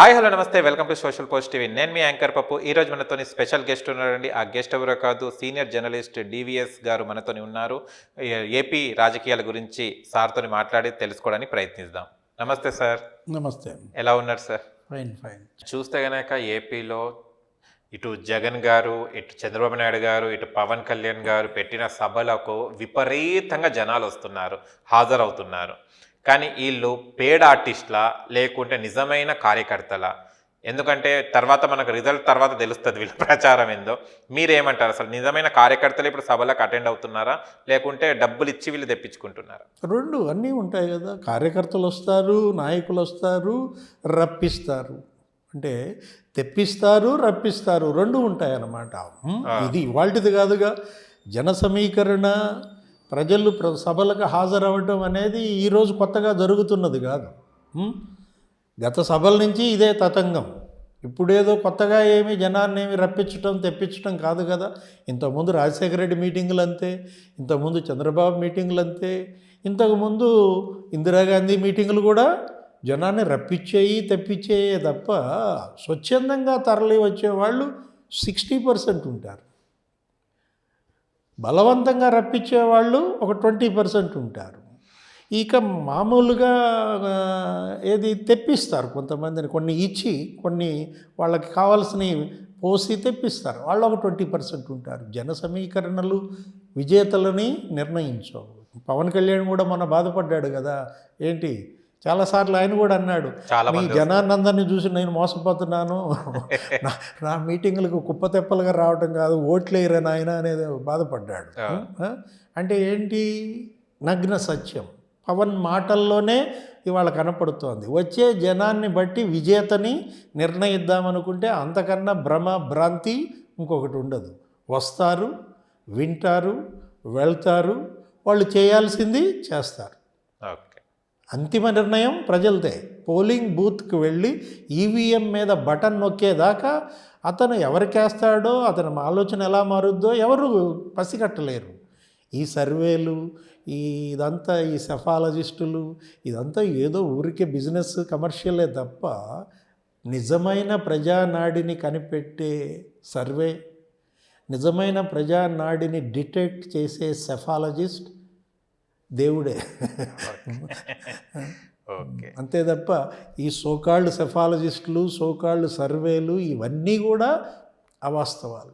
Hi hello నమస్తే welcome to social post TV. నేను మీ anchor పప్పు. ఈరోజు మనతోని స్పెషల్ గెస్ట్ ఉన్నారండి. ఆ గెస్ట్ ఎవరో కాదు, సీనియర్ జర్నలిస్ట్ డివిఎస్ గారు మనతోని ఉన్నారు. ఏపీ రాజకీయాల గురించి సార్తోని మాట్లాడి తెలుసుకోవడానికి ప్రయత్నిద్దాం. నమస్తే సార్. నమస్తే. ఎలా ఉన్నారు సార్? Fine fine. చూస్తే గనక ఏపీలో ఇటు జగన్ గారు, ఇటు చంద్రబాబు నాయుడు గారు, ఇటు పవన్ కళ్యాణ్ గారు పెట్టిన సభలకు విపరీతంగా జనాలు వస్తున్నారు, హాజరవుతున్నారు. కానీ వీళ్ళు పేడ్ ఆర్టిస్ట్లా లేకుంటే నిజమైన కార్యకర్తలా? ఎందుకంటే తర్వాత మనకు రిజల్ట్ తర్వాత తెలుస్తుంది వీళ్ళ ప్రచారం ఏందో. మీరేమంటారు? అసలు నిజమైన కార్యకర్తలు ఇప్పుడు సభలకు అటెండ్ అవుతున్నారా లేకుంటే డబ్బులు ఇచ్చి వీళ్ళు తెప్పించుకుంటున్నారా? రెండు అన్నీ ఉంటాయి కదా. కార్యకర్తలు వస్తారు, నాయకులు వస్తారు, రప్పిస్తారు. అంటే తెప్పిస్తారు, రప్పిస్తారు, రెండు ఉంటాయి అన్నమాట. ఇది ఇవాల్టిది కాదుగా. జన సమీకరణ, ప్రజలు సభలకు హాజరవ్వటం అనేది ఈరోజు కొత్తగా జరుగుతున్నది కాదు. గత సభల నుంచి ఇదే తతంగం. ఇప్పుడేదో కొత్తగా ఏమి జనాన్ని ఏమి రప్పించడం తెప్పించడం కాదు కదా. ఇంతకుముందు రాజశేఖర రెడ్డి మీటింగులు అంతే, ఇంతకుముందు చంద్రబాబు మీటింగులు అంతే, ఇంతకుముందు ఇందిరాగాంధీ మీటింగులు కూడా జనాన్ని రప్పించేయి తెప్పించేయే తప్ప స్వచ్ఛందంగా తరలి వచ్చేవాళ్ళు 60% ఉంటారు. బలవంతంగా రప్పించేవాళ్ళు ఒక 20% ఉంటారు. ఇక మామూలుగా ఏది తెప్పిస్తారు కొంతమందిని, కొన్ని ఇచ్చి కొన్ని వాళ్ళకి కావాల్సినవి పోసి తెప్పిస్తారు. వాళ్ళు ఒక 20% ఉంటారు. జన సమీకరణలు విజేతలని నిర్ణయించవు. పవన్ కళ్యాణ్ కూడా మొన్న బాధపడ్డాడు కదా. ఏంటి, చాలాసార్లు ఆయన కూడా అన్నాడు, మీ జనానందరినీ చూసి నేను మోసపోతున్నాను, నా మీటింగులకు కుప్పతెప్పలుగా రావడం కాదు, ఓట్లేయరని ఆయన అనేది బాధపడ్డాడు. అంటే ఏంటి, నగ్న సత్యం పవన్ మాటల్లోనే ఇవాళ కనపడుతోంది. వచ్చే జనాన్ని బట్టి విజేతని నిర్ణయిద్దామనుకుంటే అంతకన్నా భ్రమ భ్రాంతి ఇంకొకటి ఉండదు. వస్తారు, వింటారు, వెళ్తారు, వాళ్ళు చేయాల్సింది చేస్తారు. అంతిమ నిర్ణయం ప్రజలదే. పోలింగ్ బూత్కి వెళ్ళి ఈవీఎం మీద బటన్ నొక్కేదాకా అతను ఎవరికేస్తాడో, అతని ఆలోచన ఎలా మారుద్దో ఎవరు పసిగట్టలేరు. ఈ సర్వేలు, ఇదంతా ఈ సెఫాలజిస్టులు, ఇదంతా ఏదో ఊరికే బిజినెస్ కమర్షియలే తప్ప నిజమైన ప్రజానాడిని కనిపెట్టే సర్వే, నిజమైన ప్రజానాడిని డిటెక్ట్ చేసే సెఫాలజిస్ట్ దేవుడే. అంతే తప్ప ఈ సోకాళ్ళు సెఫాలజిస్టులు, సోకాళ్ళు సర్వేలు ఇవన్నీ కూడా అవాస్తవాలు.